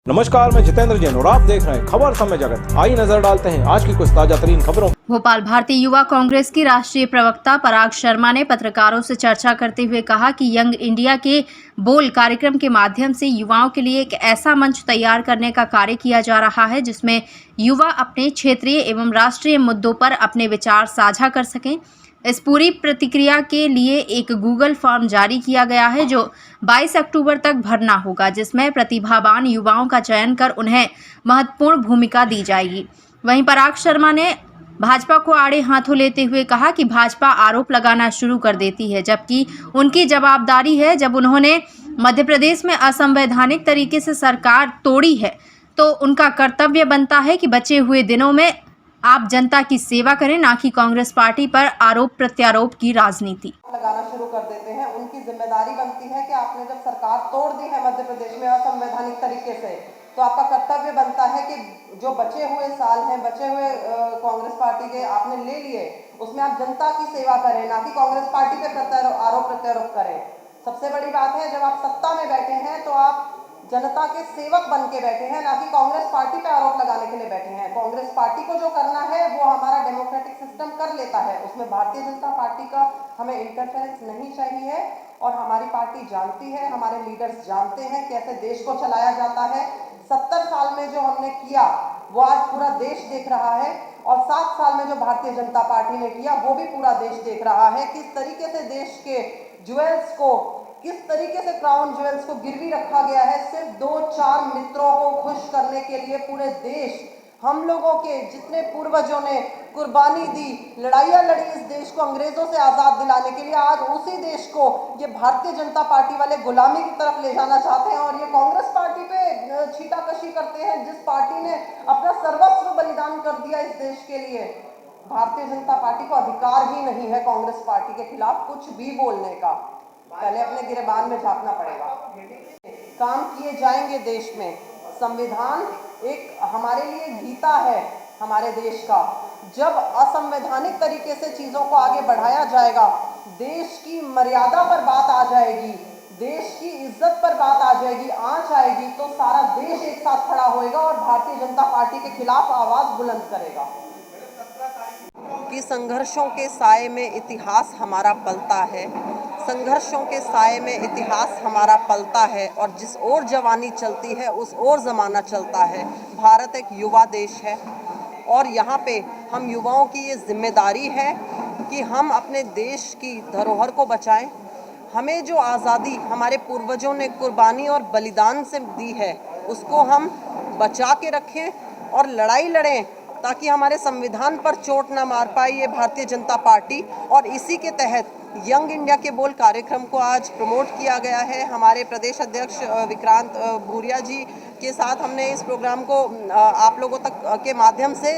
नमस्कार, मैं जितेंद्र जैन और आप देख रहे हैं खबर समय जगत। आइए नजर डालते हैं आज की कुछ ताजा तरीन खबरों। भोपाल भारतीय युवा कांग्रेस की राष्ट्रीय प्रवक्ता पराग शर्मा ने पत्रकारों से चर्चा करते हुए कहा कि यंग इंडिया के बोल कार्यक्रम के माध्यम से युवाओं के लिए एक ऐसा मंच तैयार करने का कार्य किया जा रहा है जिसमें युवा अपने क्षेत्रीय एवं राष्ट्रीय मुद्दों पर अपने विचार साझा कर सकें। इस पूरी प्रतिक्रिया के लिए एक गूगल फॉर्म जारी किया गया है जो 22 अक्टूबर तक भरना होगा, जिसमें प्रतिभावान युवाओं का चयन कर उन्हें महत्वपूर्ण भूमिका दी जाएगी। वहीं पराग शर्मा ने भाजपा को आड़े हाथों लेते हुए कहा कि भाजपा आरोप लगाना शुरू कर देती है, जबकि उनकी जवाबदारी है। जब उन्होंने मध्य प्रदेश में असंवैधानिक तरीके से सरकार तोड़ी है तो उनका कर्तव्य बनता है कि बचे हुए दिनों में आप जनता की सेवा करें, ना कि कांग्रेस पार्टी पर आरोप प्रत्यारोप की राजनीति लगाना शुरू कर देते हैं। उनकी जिम्मेदारी बनती है कि आपने जब सरकार तोड़ दी है मध्य प्रदेश में असंवैधानिक तरीके से, तो आपका कर्तव्य बनता है कि जो बचे हुए साल हैं, बचे हुए कांग्रेस पार्टी के आपने ले लिए, उसमें आप जनता की सेवा करें, ना कि कांग्रेस पार्टी पे आरोप प्रत्यारोप करें। सबसे बड़ी बात है, जब आप सत्ता में बैठे हैं तो आप जनता के सेवक बन के बैठे हैं, ना कि कांग्रेस पार्टी पे आरोप लगाने के लिए बैठे हैं। कांग्रेस पार्टी को जो करना है वो हमारा डेमोक्रेटिक सिस्टम कर लेता है, उसमें भारतीय जनता पार्टी का हमें इंटरफेरेंस नहीं चाहिए। और हमारी पार्टी जानती है, हमारे लीडर्स जानते हैं कैसे देश को चलाया जाता है। 70 साल में जो हमने किया वो आज पूरा देश देख रहा है, और 7 साल में जो भारतीय जनता पार्टी ने किया वो भी पूरा देश देख रहा है। किस तरीके से देश के ज्वेल्स को, किस तरीके से क्राउन ज्वेल्स को गिरवी रखा गया है सिर्फ 2-4 मित्रों को खुश करने के लिए। पूरे देश, हम लोगों के जितने पूर्वजों ने कुर्बानी दी, लड़ाइयाँ लड़ी इस देश को अंग्रेजों से आज़ाद दिलाने के लिए, आज उसी देश को ये भारतीय जनता पार्टी वाले गुलामी की तरफ ले जाना चाहते हैं। और ये कांग्रेस पार्टी पे छीटाकशी करते हैं, जिस पार्टी ने अपना सर्वस्व बलिदान कर दिया इस देश के लिए। भारतीय जनता पार्टी को अधिकार ही नहीं है कांग्रेस पार्टी के खिलाफ कुछ भी बोलने का। पहले अपने गिरबान में झांकना पड़ेगा। काम किए जाएंगे देश में। संविधान एक हमारे लिए गीता है हमारे देश का। जब असंवैधानिक तरीके से चीज़ों को आगे बढ़ाया जाएगा, देश की मर्यादा पर बात आ जाएगी, देश की इज्जत पर बात आ जाएगी, आंच आएगी, तो सारा देश एक साथ खड़ा होएगा और भारतीय जनता पार्टी के खिलाफ आवाज़ बुलंद करेगा। कि संघर्षों के साए में इतिहास हमारा पलता है, संघर्षों के साए में इतिहास हमारा पलता है, और जिस ओर जवानी चलती है उस ओर ज़माना चलता है। भारत एक युवा देश है और यहाँ पे हम युवाओं की ये जिम्मेदारी है कि हम अपने देश की धरोहर को बचाएं। हमें जो आज़ादी हमारे पूर्वजों ने कुर्बानी और बलिदान से दी है उसको हम बचा के रखें और लड़ाई लड़ें, ताकि हमारे संविधान पर चोट ना मार पाए ये भारतीय जनता पार्टी। और इसी के तहत यंग इंडिया के बोल कार्यक्रम को आज प्रमोट किया गया है। हमारे प्रदेश अध्यक्ष विक्रांत भूरिया जी के साथ हमने इस प्रोग्राम को आप लोगों तक के माध्यम से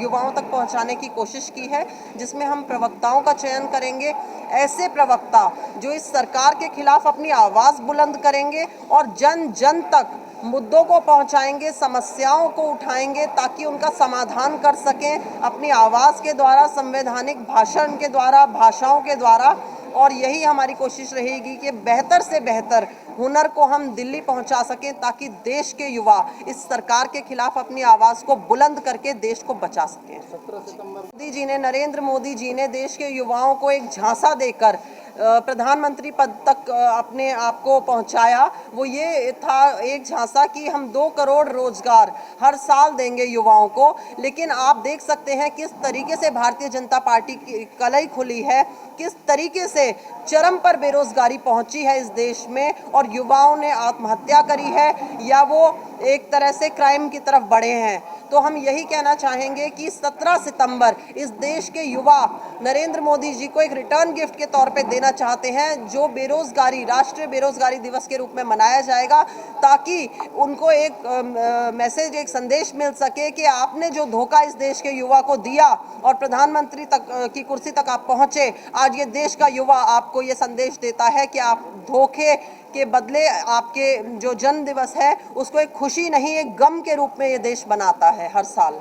युवाओं तक पहुंचाने की कोशिश की है, जिसमें हम प्रवक्ताओं का चयन करेंगे, ऐसे प्रवक्ता जो इस सरकार के खिलाफ अपनी आवाज़ बुलंद करेंगे और जन जन तक मुद्दों को पहुंचाएंगे, समस्याओं को उठाएंगे, ताकि उनका समाधान कर सकें अपनी आवाज़ के द्वारा, संवैधानिक भाषण के द्वारा, भाषाओं के द्वारा। और यही हमारी कोशिश रहेगी कि बेहतर से बेहतर हुनर को हम दिल्ली पहुंचा सकें, ताकि देश के युवा इस सरकार के खिलाफ अपनी आवाज़ को बुलंद करके देश को बचा सकें। 17 सितंबर मोदी जी ने, नरेंद्र मोदी जी ने देश के युवाओं को एक झांसा देकर प्रधानमंत्री पद तक अपने आप को पहुंचाया। वो ये था एक झांसा कि हम 2 करोड़ रोजगार हर साल देंगे युवाओं को, लेकिन आप देख सकते हैं किस तरीके से भारतीय जनता पार्टी की कलई खुली है, किस तरीके से चरम पर बेरोजगारी पहुंची है इस देश में, और युवाओं ने आत्महत्या करी है या वो एक तरह से क्राइम की तरफ बढ़े हैं। तो हम यही कहना चाहेंगे कि 17 सितंबर इस देश के युवा नरेंद्र मोदी जी को एक रिटर्न गिफ्ट के तौर पे देना चाहते हैं, जो बेरोजगारी, राष्ट्रीय बेरोजगारी दिवस के रूप में मनाया जाएगा, ताकि उनको एक मैसेज, एक संदेश मिल सके कि आपने जो धोखा इस देश के युवा को दिया और प्रधानमंत्री तक की कुर्सी तक आप पहुंचे, आज ये देश का युवा आपको ये संदेश देता है कि आप धोखे के बदले आपके जो जन्म दिवस है उसको एक खुशी नहीं, एक गम के रूप में ये देश बनाता है हर साल।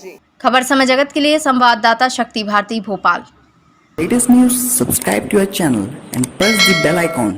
जी, खबर समय जगत के लिए संवाददाता शक्ति Bharti, Bhopal. Latest news, subscribe to our channel and press the bell icon.